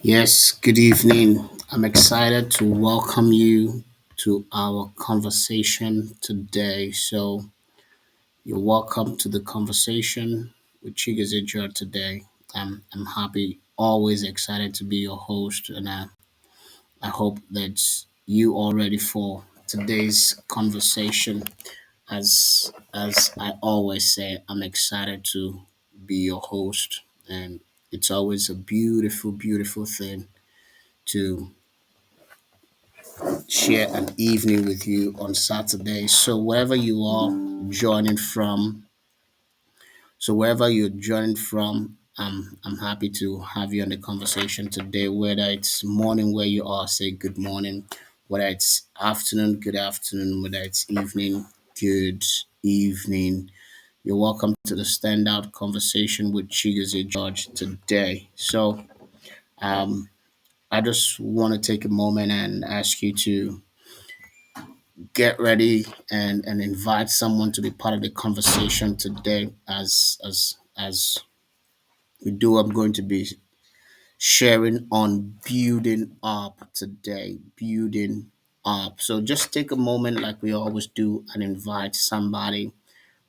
Yes, good evening. I'm excited to welcome you to our conversation today. So, you're welcome to the conversation with Chigozie today. I'm happy, always excited to be your host, and I hope that you are ready for today's conversation. As I always say, I'm excited to be your host, and it's always a beautiful, beautiful thing to share an evening with you on Saturday. So wherever you are joining from, so wherever you're joining from, I'm happy to have you on the conversation today. Whether it's morning where you are, say good morning. Whether it's afternoon, good afternoon. Whether it's evening, good evening. You're welcome to the standout conversation with Chigozie George today. So um, I just want to take a moment and ask you to get ready and invite someone to be part of the conversation today as we do. I'm going to be sharing on building up today. Building up. So just take a moment like we always do and invite somebody.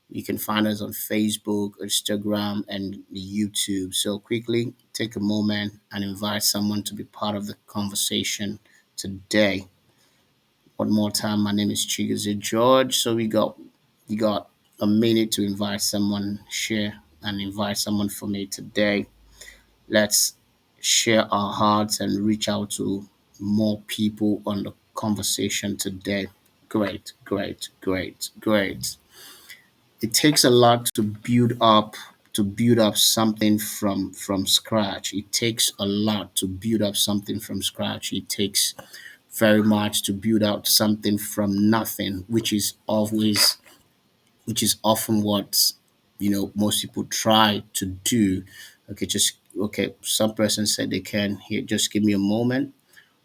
You can find us on Facebook, Instagram, and YouTube. So quickly take a moment and invite someone to be part of the conversation today. One more time, my name is Chigozie George. So we got a minute to invite someone, share and invite someone for me today. Let's share our hearts and reach out to more people on the conversation today. Great, great, great, great. It takes a lot to build up something from scratch. It takes a lot to build up something from scratch. It takes very much to build out something from nothing, which is often what most people try to do. Okay. Some person said they can. Here, just give me a moment.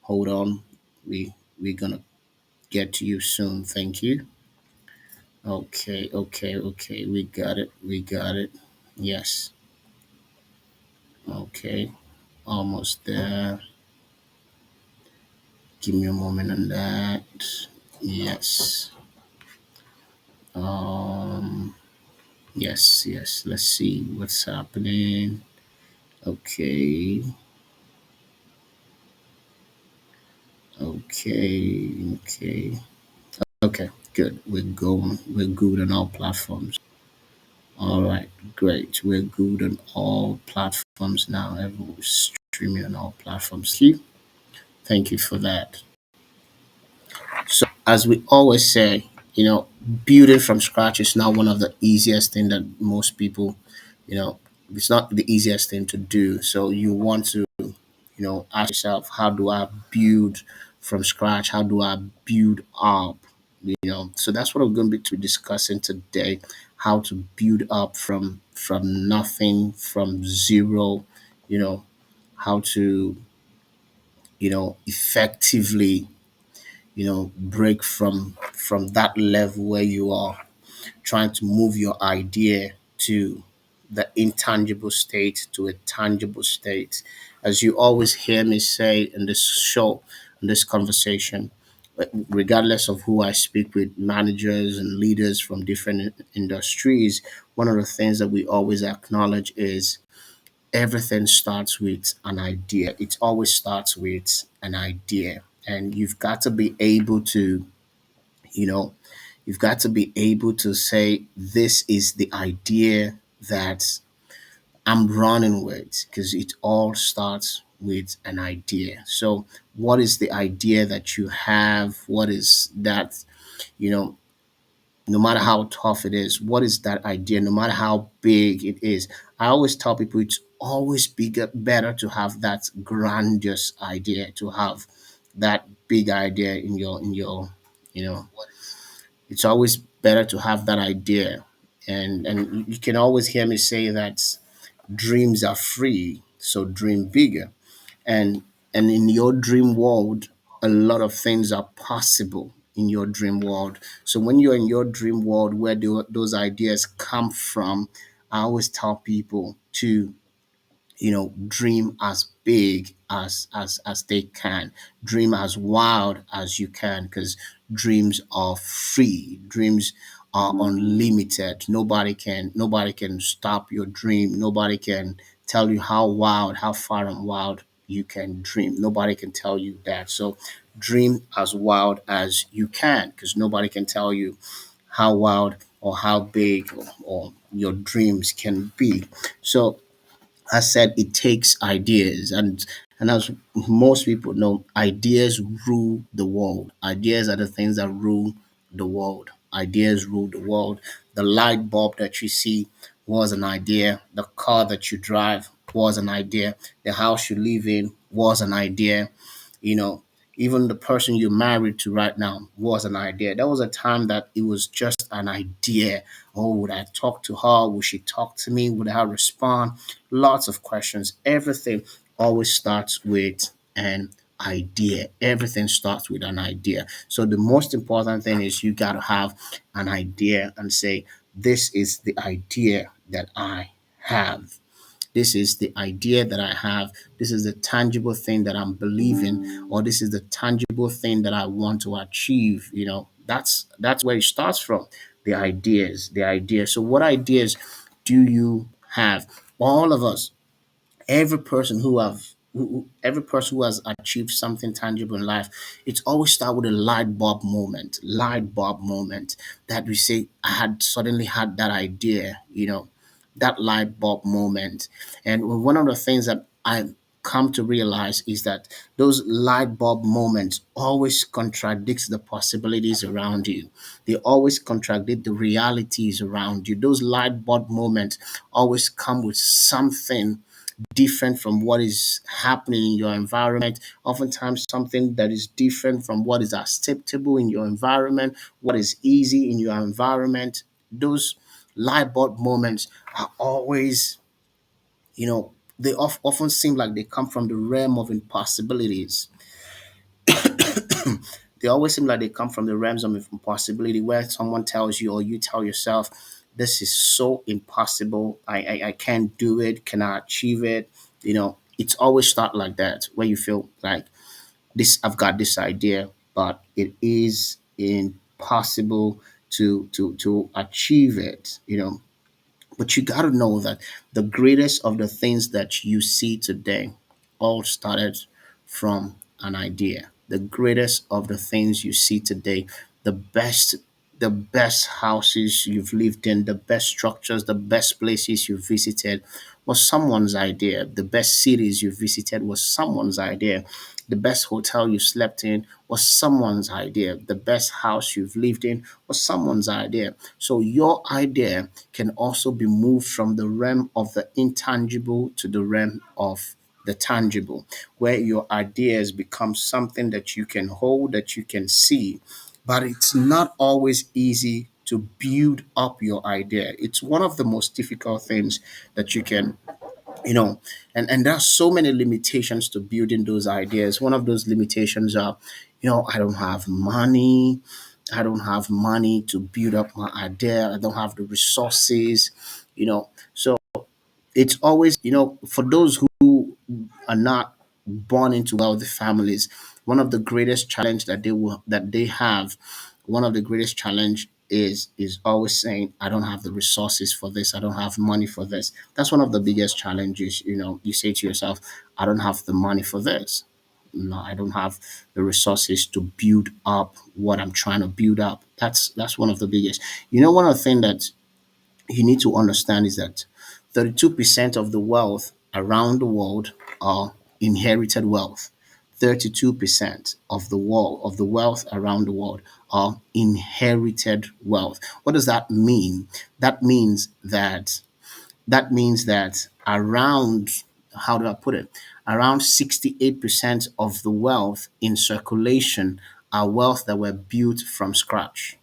Hold on. We're gonna get to you soon. Thank you. Okay, okay, okay. We got it. We got it. Yes. Okay. Almost there. Give me a moment on that. Yes. Um. Yes, yes. Let's see what's happening. Okay, okay. Okay, good. We're going. We're good on all platforms. All right, great. We're good on all platforms now. Everyone's streaming on all platforms. Thank you for that. So, as we always say, building from scratch is not one of the easiest thing that most people, you know, it's not the easiest thing to do. So you want to ask yourself, how do I build from scratch? How do I build up? So that's what we're going to be discussing today: how to build up from nothing, from zero. You know, how to effectively break from that level where you are trying to move your idea to the intangible state to a tangible state. As you always hear me say in this show, in this conversation, regardless of who I speak with, managers and leaders from different industries, one of the things that we always acknowledge is everything starts with an idea. It always starts with an idea. And you know, you've got to be able to say, this is the idea that I'm running with, because it all starts with an idea. So, what is the idea that you have? What is that, you know, no matter how tough it is, what is that idea, no matter how big it is? I always tell people it's always better to have that grandiose idea, to have that big idea in your, you know, it's always better to have that idea. And you can always hear me say that dreams are free, so dream bigger. And in your dream world, a lot of things are possible in your dream world. So when you're in your dream world where those ideas come from, I always tell people to dream as big as they can, dream as wild as you can, because dreams are free, dreams are unlimited. Nobody can stop your dream. Nobody can tell you how wild, how far and wild you can dream. Nobody can tell you that. So dream as wild as you can, because nobody can tell you how wild or how big or your dreams can be. So I said it takes ideas, and as most people know, ideas rule the world. Ideas are the things that rule the world. Ideas rule the world. The light bulb that you see was an idea. The car that you drive was an idea. The house you live in was an idea. You know, even the person you're married to right now was an idea. There was a time that it was just an idea. Oh, would I talk to her? Would she talk to me? Would I respond? Lots of questions. Everything always starts with an idea. Everything starts with an idea. So the most important thing is you got to have an idea and say, this is the idea that I have. This is the idea that I have. This is the tangible thing that I'm believing, or this is the tangible thing that I want to achieve. That's where it starts from. The ideas, the ideas. So what ideas do you have? All of us, every person who has achieved something tangible in life, it's always start with a light bulb moment that we say, I had suddenly had that idea, that light bulb moment. And one of the things that I come to realize is that those light bulb moments always contradicts the possibilities around you. They always contradict the realities around you. Those light bulb moments always come with something different from what is happening in your environment, oftentimes something that is different from what is acceptable in your environment, what is easy in your environment. Those light bulb moments are always, they often seem like they come from the realm of impossibilities. They always seem like they come from the realms of impossibility, where someone tells you or you tell yourself, this is so impossible. I can't do it. Can I achieve it? It's always start like that, where you feel like this, I've got this idea, but it is impossible to achieve it. But you got to know that the greatest of the things that you see today all started from an idea. The greatest of the things you see today, the best the best houses you've lived in, the best structures, the best places you've visited was someone's idea. The best cities you visited was someone's idea. The best hotel you slept in was someone's idea. The best house you've lived in was someone's idea. So your idea can also be moved from the realm of the intangible to the realm of the tangible, where your ideas become something that you can hold, that you can see. But it's not always easy to build up your idea. It's one of the most difficult things that you can, you know and there are so many limitations to building those ideas. One of those limitations are, I don't have money to build up my idea. I don't have the resources. So it's always, for those who are not born into wealthy families, one of the greatest challenge that they have, one of the greatest challenge is always saying, I don't have the resources for this, I don't have money for this. That's one of the biggest challenges. You say to yourself, I don't have the money for this. No, I don't have the resources to build up what I'm trying to build up. That's one of the biggest. One of the things that you need to understand is that 32% of the wealth around the world are inherited wealth. 32% of the wealth around the world are inherited wealth. What does that mean? That means that around, how do I put it? Around 68% of the wealth in circulation are wealth that were built from scratch.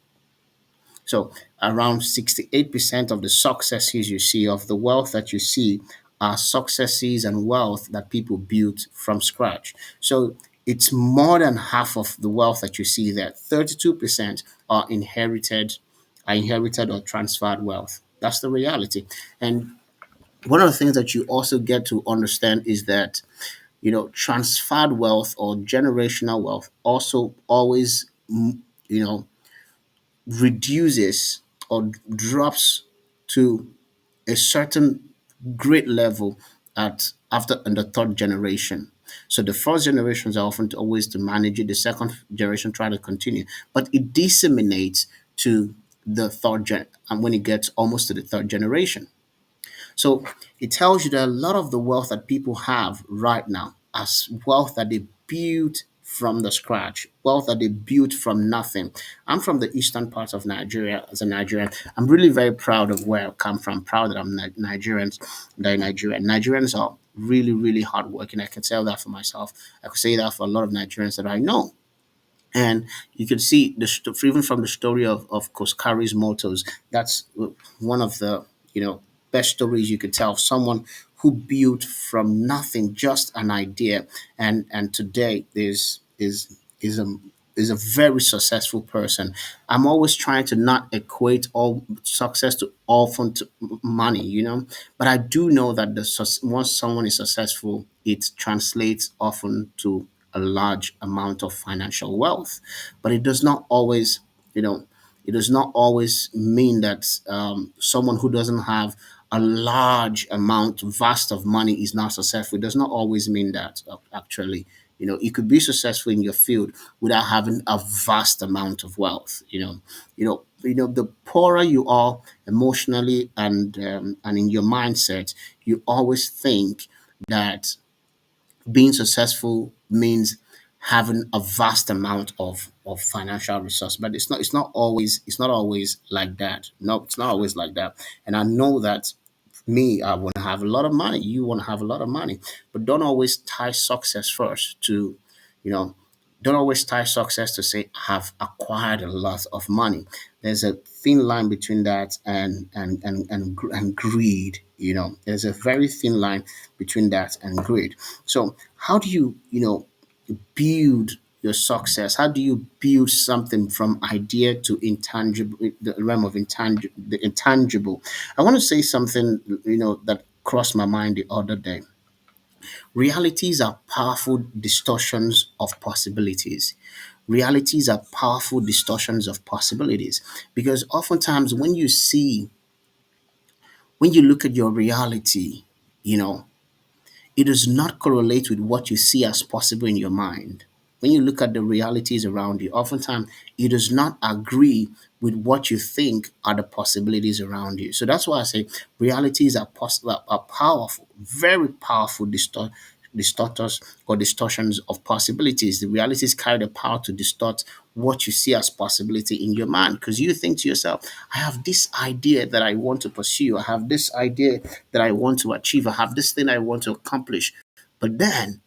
So around 68% of the successes you see, of the wealth that you see, are successes and wealth that people built from scratch. So it's more than half of the wealth that you see there. 32% are inherited or transferred wealth. That's the reality. And One of the things that you also get to understand is that transferred wealth or generational wealth also always you know reduces or drops to a certain great level at after in the third generation. So the first generations are often always to manage it. The second generation try to continue, but it disseminates to the third gen, and when it gets almost to the third generation. So it tells you that a lot of the wealth that people have right now as wealth that they built from the scratch, wealth that they built from nothing. I'm from the eastern part of Nigeria as a Nigerian. I'm really very proud of where I come from, proud that I'm Nigerians, that I'm Nigerian. Nigerians are really, really hardworking. I can tell that for myself. I could say that for a lot of Nigerians that I know. And you can see even from the story of Koskari's Motors, that's one of the best stories you could tell of someone who built from nothing, just an idea, and today is a very successful person. I'm always trying to not equate all success to often to money, but I do know that once someone is successful, it translates often to a large amount of financial wealth. But it does not always, you know, it does not always mean that someone who doesn't have a large amount, vast of money is not successful. It does not always mean that actually. You could be successful in your field without having a vast amount of wealth. The poorer you are emotionally and in your mindset, you always think that being successful means having a vast amount of financial resource, but it's not always like that. No, it's not always like that. And I know that me, I want to have a lot of money, you want to have a lot of money, but don't always tie success first to you know don't always tie success to say have acquired a lot of money. There's a thin line between that and greed. There's a very thin line between that and greed. So how do you build your success? How do you build something from idea to intangible, the realm of intangible? I want to say something that crossed my mind the other day. Realities are powerful distortions of possibilities. Realities are powerful distortions of possibilities because oftentimes when you look at your reality, you know, it does not correlate with what you see as possible in your mind. When you look at the realities around you, oftentimes it does not agree with what you think are the possibilities around you. So that's why I say realities are possible, are powerful, very powerful distorters or distortions of possibilities. The realities carry the power to distort what you see as possibility in your mind because you think to yourself, I have this idea that I want to pursue, I have this idea that I want to achieve, I have this thing I want to accomplish. But then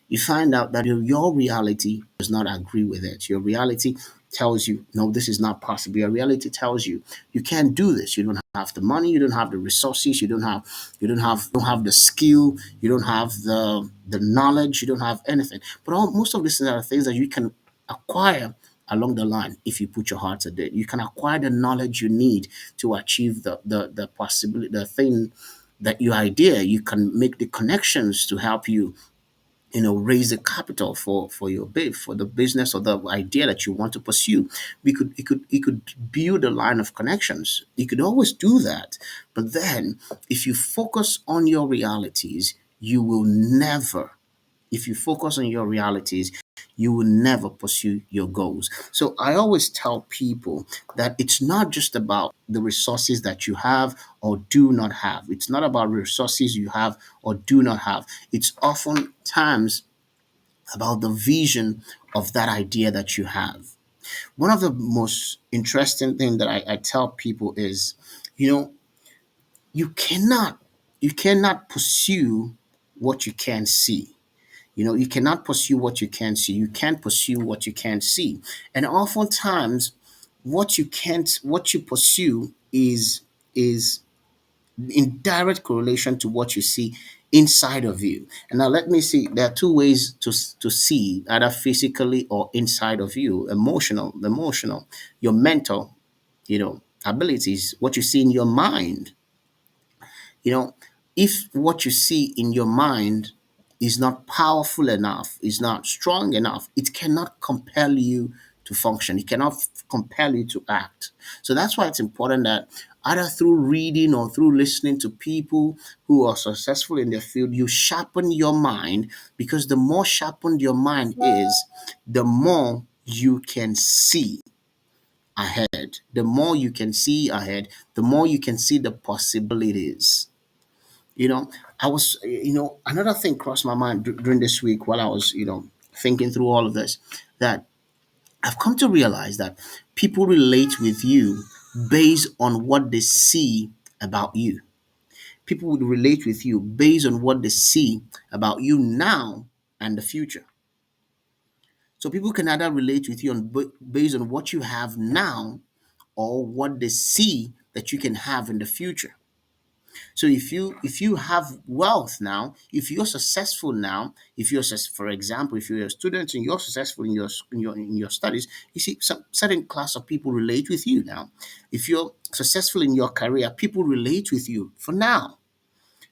you find out that your reality does not agree with it. Your reality tells you, no, this is not possible. Your reality tells you, you can't do this. You don't have the money. You don't have the resources. You don't have the skill. You don't have the knowledge. You don't have anything. But most of these things are things that you can acquire along the line if you put your heart to it. You can acquire the knowledge you need to achieve the possibility, the thing that your idea. You can make the connections to help you raise the capital for your bid for the business or the idea that you want to pursue. We could build a line of connections. You could always do that. But then if you focus on your realities, you will never if you focus on your realities, you will never pursue your goals. So I always tell people that it's not just about the resources that you have or do not have. It's not about resources you have or do not have. It's often times about the vision of that idea that you have. One of the most interesting thing that I tell people is, you know, you cannot you cannot pursue what you can't see. You cannot pursue what you can't see. You can't pursue what you can't see. And oftentimes, what you pursue is in direct correlation to what you see inside of you. And now let me see. There are two ways to see, either physically or inside of you. Emotional, your mental, abilities, what you see in your mind. You know, If what you see in your mind is not powerful enough, is not strong enough, it cannot compel you to function. It cannot compel you to act. So that's why it's important that either through reading or through listening to people who are successful in their field, you sharpen your mind, because the more sharpened your mind is, the more you can see ahead. The more you can see ahead, the more you can see the possibilities. You know, another thing crossed my mind during this week while I was, thinking through all of this, that I've come to realize that people relate with you based on what they see about you. People would relate with you based on what they see about you now and the future. So people can either relate with you based on what you have now, or what they see that you can have in the future. So if you have wealth now, if you're successful now, for example, if you're a student and you're successful in your studies, you see some certain class of people relate with you now. If you're successful in your career, people relate with you for now,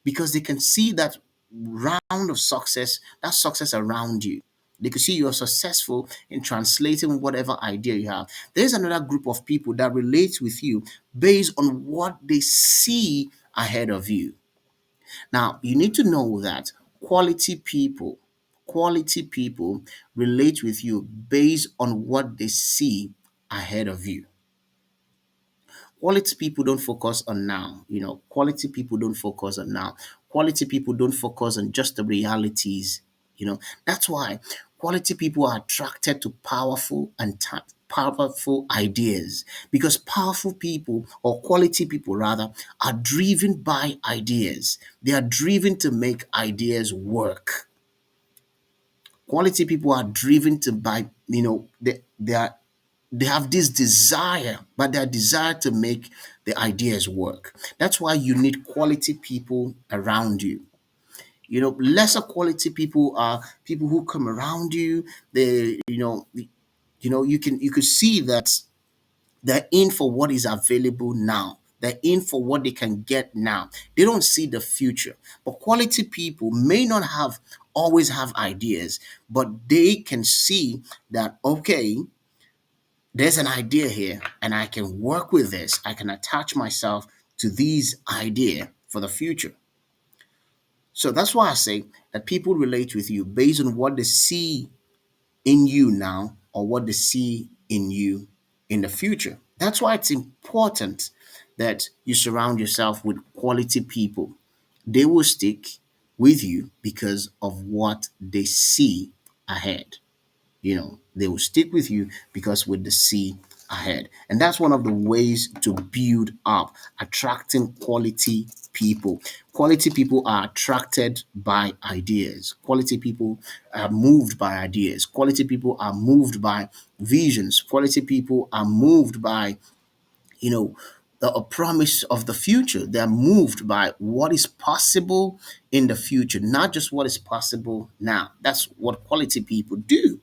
because they can see that round of success, that success around you. They can see you're successful in translating whatever idea you have. There's another group of people that relates with you based on what they see ahead of you. Now, you need to know that quality people, quality people relate with you based on what they see ahead of you. Quality people don't focus on now. Quality people don't focus on now. Quality people don't focus on just the realities. That's why quality people are attracted to powerful ideas, because powerful people, or quality people rather, are driven by ideas. They are driven to make ideas work. Quality people are driven to by they have this desire, but their desire to make the ideas work. That's why you need quality people around you. Lesser quality people are people who come around you. You could see that they're in for what is available now. They're in for what they can get now. They don't see the future. But quality people may not have always have ideas, but they can see that, okay, there's an idea here and I can work with this. I can attach myself to these idea for the future. So that's why I say that people relate with you based on what they see in you now, or what they see in you in the future. That's why it's important that you surround yourself with quality people. They will stick with you because of what they see ahead. They will stick with you because with the sea ahead. And that's one of the ways to build up attracting quality people. Quality people are attracted by ideas. Quality people are moved by ideas. Quality people are moved by visions. Quality people are moved by, you know, a promise of the future. They're moved by what is possible in the future, not just what is possible now. That's what quality people do.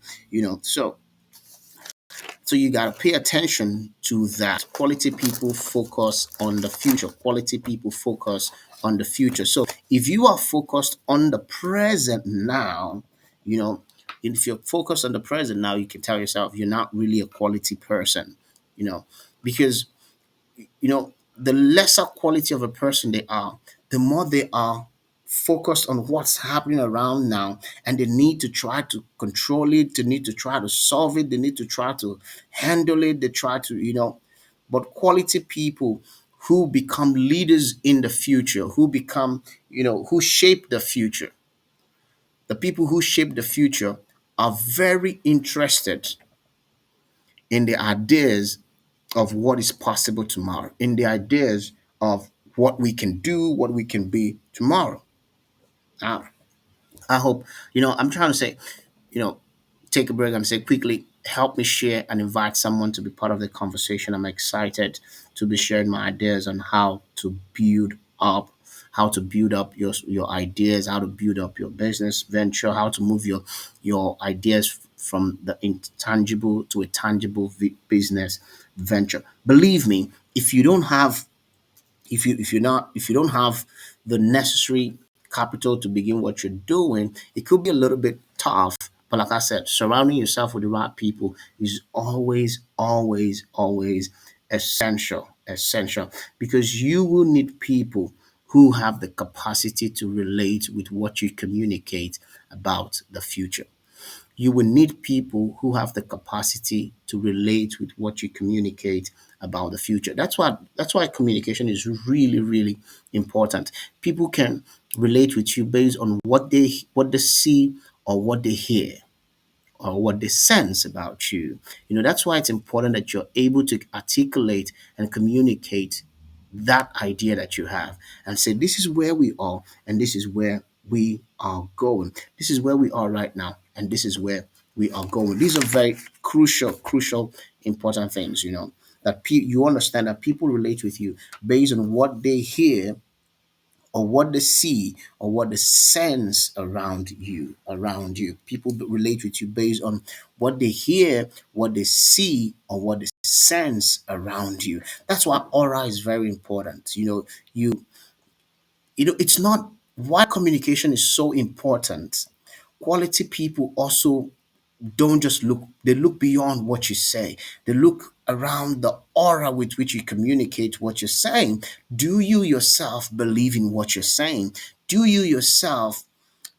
So you got to pay attention to that. Quality people focus on the future. Quality people focus on the future. So if you are focused on the present now, you know, if you're focused on the present now, you can tell yourself you're not really a quality person, because the lesser quality of a person they are, the more they are focused on what's happening around now, and they need to try to control it, they need to try to solve it, they need to try to handle it, they try to, but quality people who become leaders in the future, who become, who shape the future, the people who shape the future are very interested in the ideas of what is possible tomorrow, in the ideas of what we can do, what we can be tomorrow. Now, I hope, I'm trying to say, you know, take a break and say quickly, help me share and invite someone to be part of the conversation. I'm excited to be sharing my ideas on how to build up your ideas, how to build up your business venture, how to move your ideas from the intangible to a tangible business venture. Believe me, if you don't have if you don't have the necessary capital to begin what you're doing, it could be a little bit tough. But like I said, surrounding yourself with the right people is always, always, always essential. Essential. Because you will need people who have the capacity to relate with what you communicate about the future. You will need people who have the capacity to relate with what you communicate about the future. That's why communication is really, really important. People can relate with you based on what they see or what they hear or what they sense about you. That's why it's important that you're able to articulate and communicate that idea that you have and say, this is where we are and this is where we are going. This is where we are right now and this is where we are going. These are very crucial, crucial, important things, that you understand that people relate with you based on what they hear or what they see or what they sense around you. People relate with you based on what they hear, what they see, or what they sense around you. That's why aura is very important. It's not why communication is so important. Quality people also don't just look, they look beyond what you say. They look around the aura with which you communicate what you're saying. Do you yourself believe in what you're saying? Do you yourself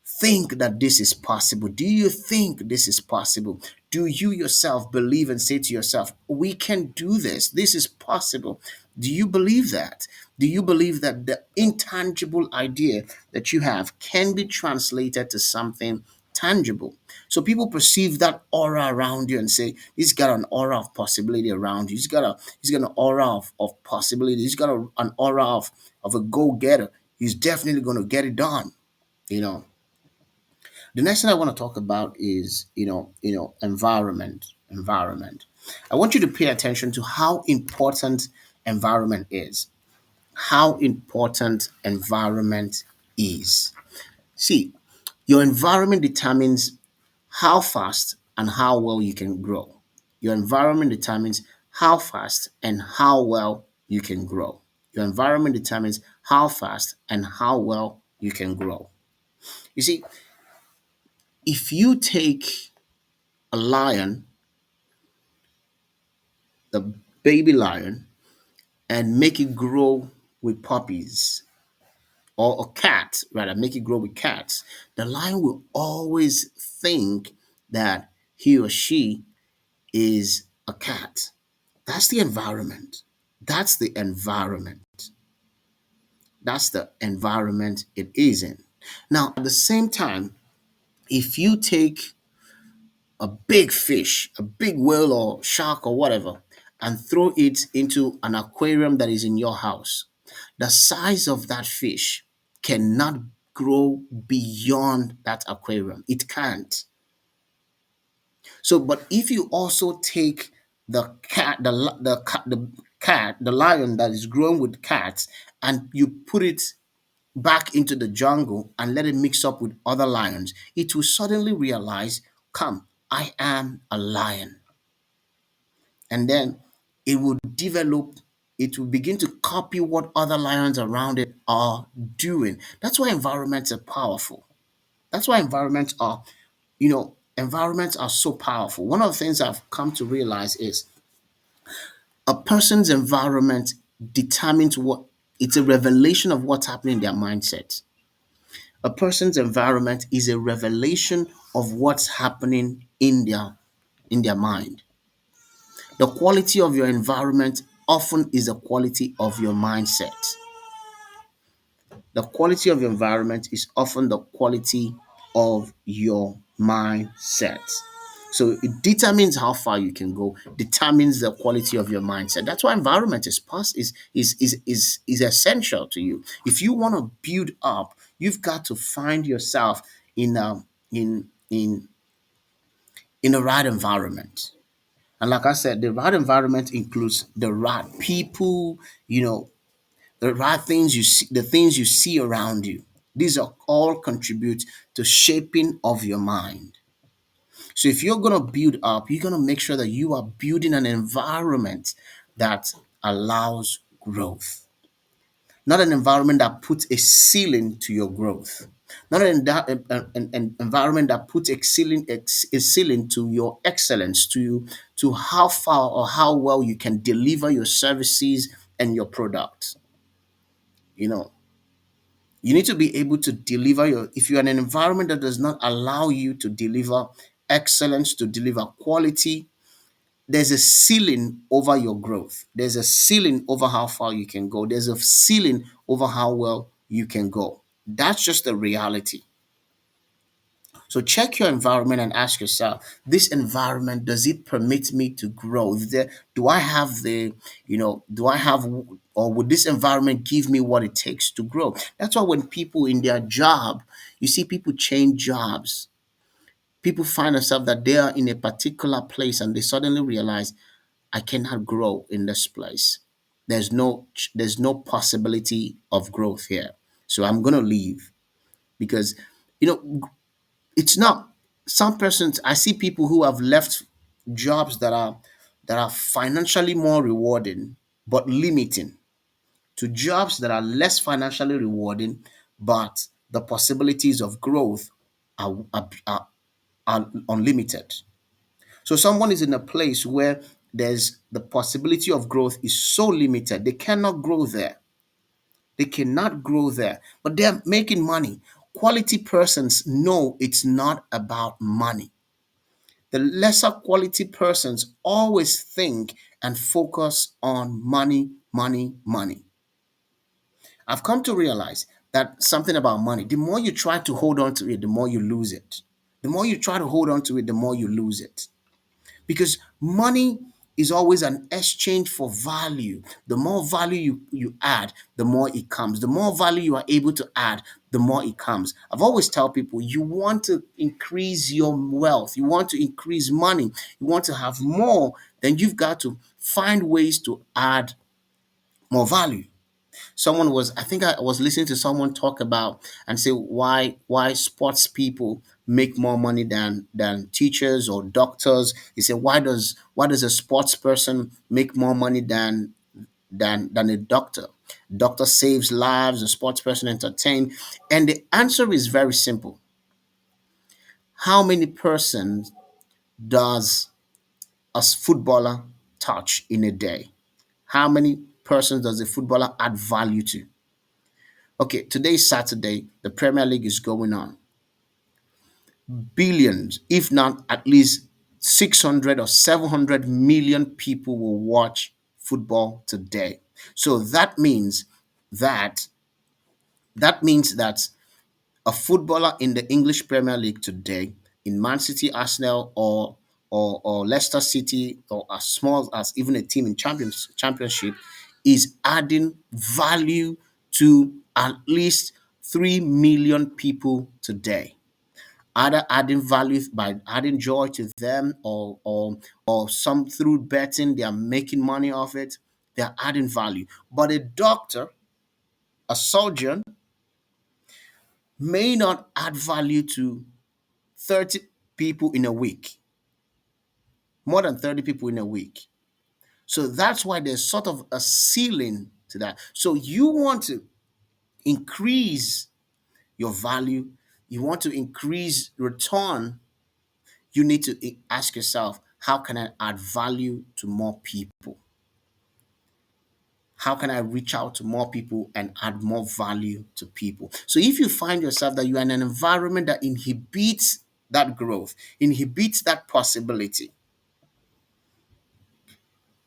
think that this is possible? Do you think this is possible? Do you yourself believe and say to yourself, we can do this? This is possible. Do you believe that? Do you believe that the intangible idea that you have can be translated to something tangible? So people perceive that aura around you and say, he's got an aura of possibility around you. He's got an aura of possibility. He's got an aura of a go-getter. He's definitely going to get it done. You know, the next thing I want to talk about is, environment. Environment. I want you to pay attention to how important environment is. How important environment is. See, your environment determines how fast and how well you can grow. Your environment determines how fast and how well you can grow. Your environment determines how fast and how well you can grow. You see, if you take a lion, the baby lion, and make it grow with puppies, or a cat, rather, make it grow with cats, the lion will always think that he or she is a cat. That's the environment. That's the environment. That's the environment it is in. Now, at the same time, if you take a big fish, a big whale or shark or whatever, and throw it into an aquarium that is in your house, the size of that fish cannot grow beyond that aquarium. It can't. So, but if you also take the cat, the lion that is grown with cats, and you put it back into the jungle and let it mix up with other lions, it will suddenly realize, come, I am a lion. And then it will develop, it will begin to copy what other lions around it are doing. That's why environments are powerful. That's why environments are so powerful. One of the things I've come to realize is a person's environment determines what, it's a revelation of what's happening in their mindset. A person's environment is a revelation of what's happening in their mind. The quality of your environment often is the quality of your mindset. The quality of your environment is often the quality of your mindset. So it determines how far you can go, determines the quality of your mindset. That's why environment is essential to you. If you want to build up, you've got to find yourself in a in in in the right environment. And like I said, the right environment includes the right people, the right things you see, the things you see around you. These are all contribute to shaping of your mind. So if you're going to build up, you're going to make sure that you are building an environment that allows growth. not an environment that puts a ceiling to your growth, not an environment that puts a ceiling to your excellence, to how far or how well you can deliver your services and your products. You know, you need to be able to deliver your, if you're in an environment that does not allow you to deliver excellence, to deliver quality, there's a ceiling over your growth. There's a ceiling over how far you can go. There's a ceiling over how well you can go. That's just the reality. So check your environment and ask yourself, this environment, does it permit me to grow? Do I have do I have, or would this environment give me what it takes to grow? That's why when people in their job, you see people change jobs. People find themselves that they are in a particular place and they suddenly realize, I cannot grow in this place. There's no possibility of growth here. So I'm gonna leave because you know it's not, some persons, I see people who have left jobs that are financially more rewarding but limiting, to jobs that are less financially rewarding but the possibilities of growth are unlimited. So someone is in a place where there's the possibility of growth is so limited, they cannot grow there. They cannot grow there, but they're making money. Quality persons know it's not about money. The lesser quality persons always think and focus on money, money, money. I've come to realize that something about money, the more you try to hold on to it, the more you lose it. The more you try to hold on to it, the more you lose it. Because money is always an exchange for value. The more value you add, the more it comes. The more value you are able to add, the more it comes. I've always tell people, you want to increase your wealth, you want to increase money, you want to have more, then you've got to find ways to add more value. I think I was listening to someone talk about and say why sports people make more money than teachers or doctors. He said, why does a sports person make more money than a doctor? Doctor saves lives, a sports person entertain. And the answer is very simple. How many persons does a footballer touch in a day? How many persons does a footballer add value to? Okay, today's Saturday. The Premier League is going on. Billions, if not at least 600 or 700 million people will watch football today. So that that means that a footballer in the English Premier League today, in Man City, Arsenal, or Leicester City, or as small as even a team in championship, is adding value to at least 3 million people today. Either adding value by adding joy to them, or some through betting they are making money off it. They are adding value. But a doctor, a surgeon, may not add value to 30 people in a week, more than 30 people in a week. So that's why there's sort of a ceiling to that. So you want to increase your value, you want to increase return, you need to ask yourself, how can I add value to more people? How can I reach out to more people and add more value to people? So if you find yourself that you are in an environment that inhibits that growth, inhibits that possibility,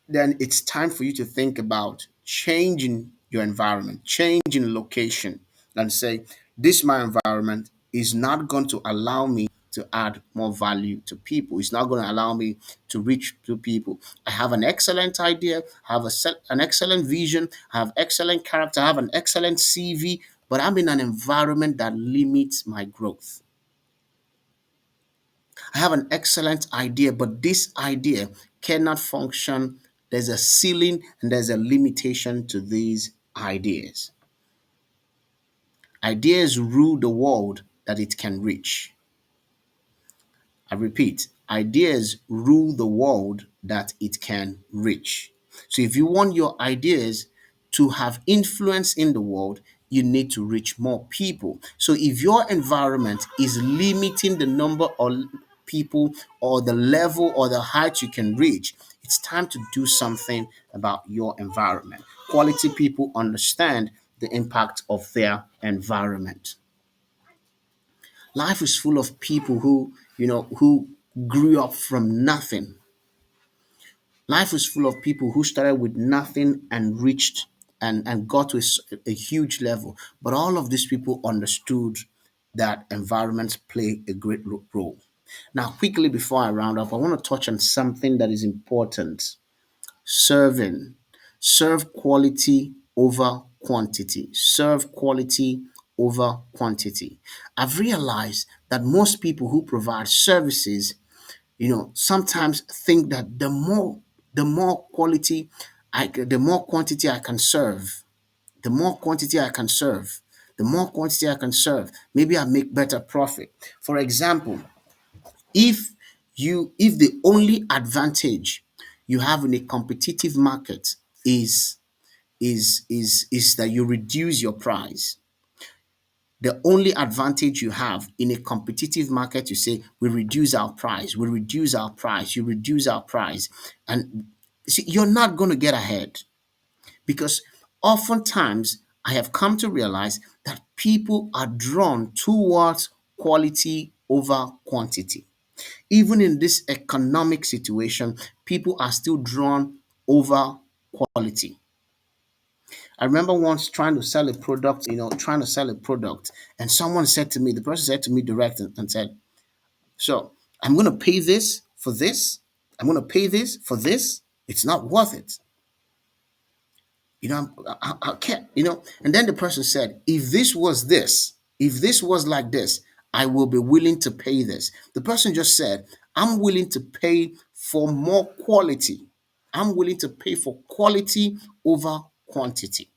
then it's time for you to think about changing your environment, changing location, and say, this my environment is not going to allow me to add more value to people. It's not going to allow me to reach to people. I have an excellent idea, I have an excellent vision, I have excellent character, I have an excellent CV, but I'm in an environment that limits my growth. I have an excellent idea, but this idea cannot function. There's a ceiling and there's a limitation to these ideas. Ideas rule the world that it can reach. I repeat, ideas rule the world that it can reach. So if you want your ideas to have influence in the world, you need to reach more people. So if your environment is limiting the number of people or the level or the height you can reach, it's time to do something about your environment. Quality people understand the impact of their environment. Life is full of people who grew up from nothing. Life is full of people who started with nothing and reached and got to a huge level. But all of these people understood that environments play a great role. Now, quickly before I round up, I want to touch on something that is important: serving. Serve quality over quantity. Serve quality over quantity. I've realized that most people who provide services, sometimes think that the more quality the more quantity I can serve, the more quantity I can serve, the more quantity I can serve, maybe I make better profit. For example, if the only advantage you have in a competitive market is that you reduce your price. The only advantage you have in a competitive market, you say, we reduce our price, we reduce our price, you reduce our price. And see, you're not going to get ahead, because oftentimes I have come to realize that people are drawn towards quality over quantity. Even in this economic situation, people are still drawn over quality. I remember once trying to sell a product, and someone said to me, the person said to me direct and said, "So I'm going to pay this for this. I'm going to pay this for this. It's not worth it. I can't, And then the person said, if this was like this, I will be willing to pay this. The person just said, I'm willing to pay for more quality. I'm willing to pay for quality over quantity.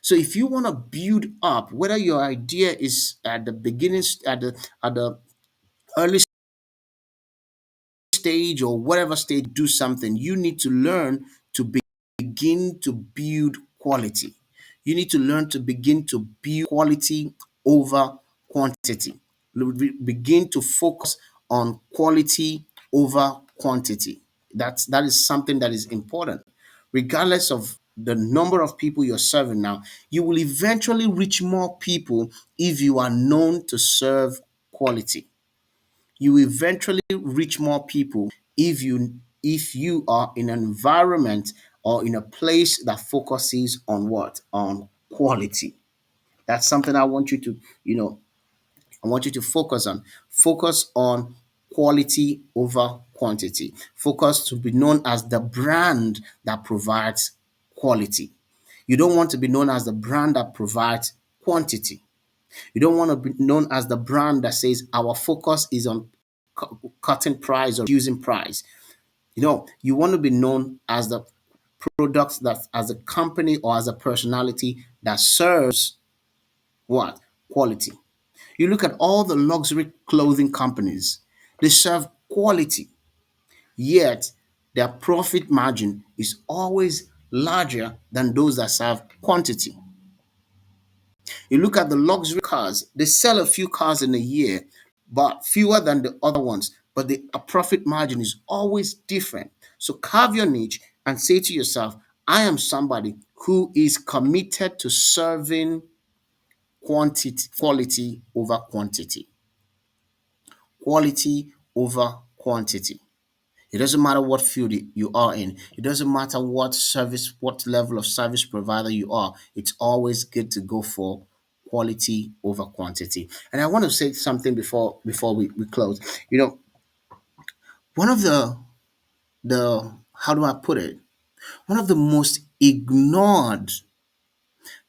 So if you want to build up, whether your idea is at the beginning, at the early stage or whatever stage, do something, you need to learn to begin to build quality. You need to learn to begin to build quality over quantity. Begin to focus on quality over quantity. That is something that is important. Regardless of the number of people you're serving now, you will eventually reach more people if you are known to serve quality. You will eventually reach more people if you are in an environment or in a place that focuses on what? On quality. That's something I want you to focus on. Focus on quality over quantity. Focus to be known as the brand that provides quality. You don't want to be known as the brand that provides quantity. You don't want to be known as the brand that says our focus is on cutting price or using price. You want to be known as the product, that as a company or as a personality that serves what? Quality. You look at all the luxury clothing companies, they serve quality, yet their profit margin is always larger than those that serve quantity. You look at the luxury cars, they sell a few cars in a year, but fewer than the other ones, but the profit margin is always different. So carve your niche and say to yourself, I am somebody who is committed to serving quality over quantity. Quality over quantity. It doesn't matter what field you are in. It doesn't matter what level of service provider you are. It's always good to go for quality over quantity. And I want to say something before we close. One of the how do I put it? One of the most ignored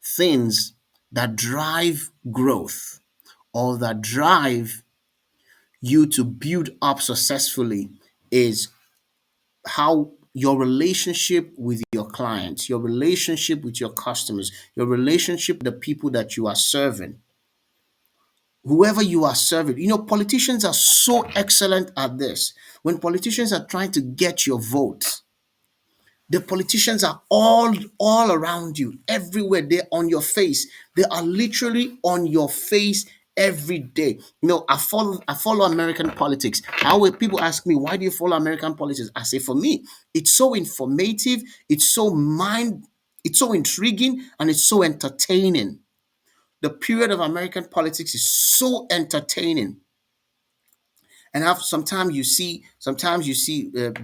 things that drive growth or that drive you to build up successfully is how your relationship with your clients, your relationship with your customers, your relationship with the people that you are serving, whoever you are serving. Politicians are so excellent at this. When politicians are trying to get your vote, The politicians are all around you, everywhere. They're on your face. They are literally on your face every day. I follow American politics. How people ask me, why do you follow American politics? I say, for me, it's so informative, it's so intriguing, and it's so entertaining. The period of American politics is so entertaining. And have sometimes you see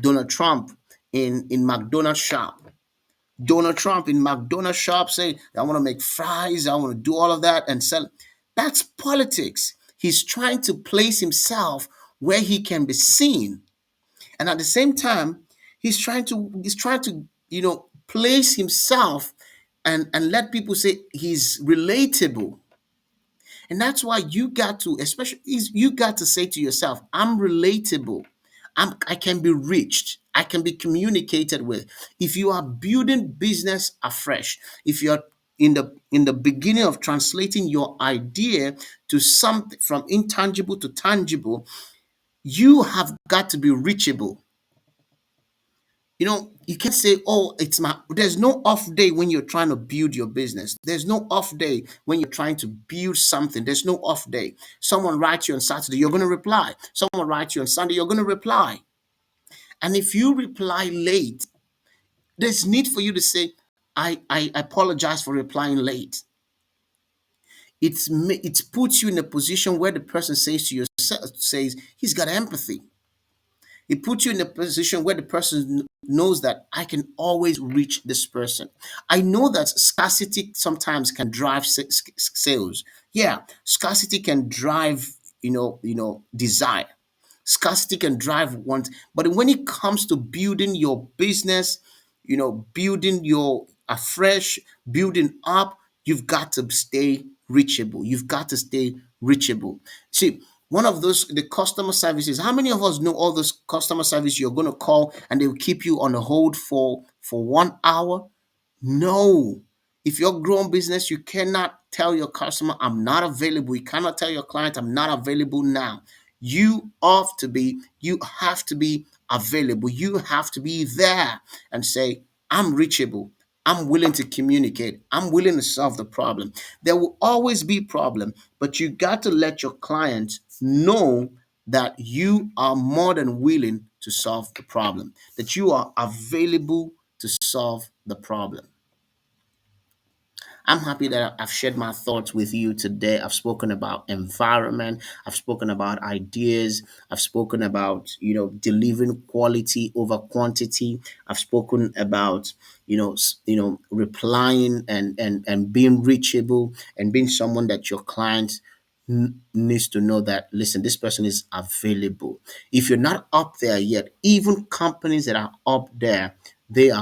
Donald Trump in McDonald's shop. Donald Trump in McDonald's shop say, I want to make fries, I want to do all of that and sell. That's politics. He's trying to place himself where he can be seen. And at the same time, he's trying to place himself and let people say he's relatable. And that's why you got to, especially you got to say to yourself, I'm relatable. I can be reached. I can be communicated with. If you are building business afresh, if you're in the beginning of translating your idea to something from intangible to tangible, you have got to be reachable. You can't say, oh, there's no off day when you're trying to build your business. There's no off day when you're trying to build something. There's no off day. Someone writes you on Saturday, you're going to reply. Someone writes you on Sunday, you're going to reply. And if you reply late, there's need for you to say, I apologize for replying late. It puts you in a position where the person says to yourself, says he's got empathy. It puts you in a position where the person knows that I can always reach this person. I know that scarcity sometimes can drive sales. Yeah, scarcity can drive, desire. Scarcity can drive want. But when it comes to building your business, building your afresh, building up, you've got to stay reachable. You've got to stay reachable. See, one of those, the customer services. How many of us know all those customer service you're going to call and they will keep you on a hold for 1 hour? No. If you're growing business, you cannot tell your customer, I'm not available. You cannot tell your client, I'm not available now. You have to be available. You have to be there and say, I'm reachable. I'm willing to communicate. I'm willing to solve the problem. There will always be problem, but you got to let your clients know that you are more than willing to solve the problem, that you are available to solve the problem. I'm happy that I've shared my thoughts with you today. I've spoken about environment. I've spoken about ideas. I've spoken about, delivering quality over quantity. I've spoken about, replying and being reachable and being someone that your client needs to know that, listen, this person is available. If you're not up there yet, even companies that are up there, they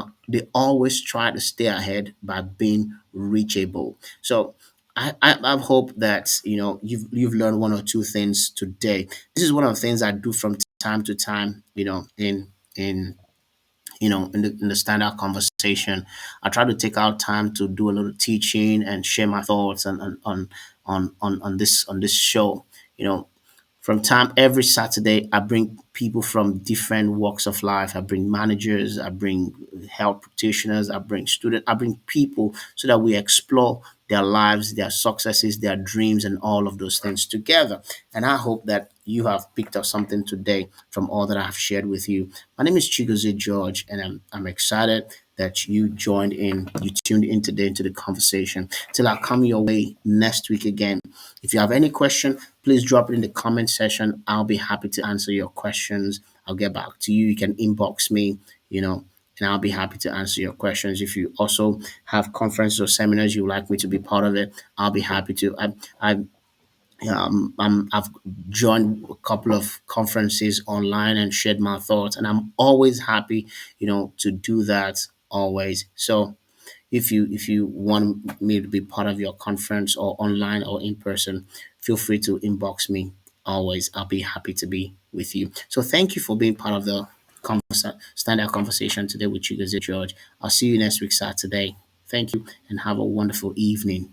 always try to stay ahead by being reachable. So I hope that you've learned one or two things today. This is one of the things I do from time to time, in the standard conversation. I try to take out time to do a little teaching and share my thoughts on this show. You know, from time every Saturday, I bring people from different walks of life. I bring managers, I bring health practitioners, I bring students, I bring people so that we explore their lives, their successes, their dreams, and all of those things together. And I hope that you have picked up something today from all that I have shared with you. My name is Chigozie George, and I'm excited that you joined in, you tuned in today into the conversation. Till I come your way next week again. If you have any question, please drop it in the comment section. I'll be happy to answer your questions. I'll get back to you. You can inbox me, and I'll be happy to answer your questions. If you also have conferences or seminars you would like me to be part of it, I'll be happy to. I've joined a couple of conferences online and shared my thoughts, and I'm always happy, to do that always. So if you want me to be part of your conference or online or in person, feel free to inbox me. Always, I'll be happy to be with you. So thank you for being part of the standard conversation today with you, George. I'll see you next week Saturday. Thank you and have a wonderful evening.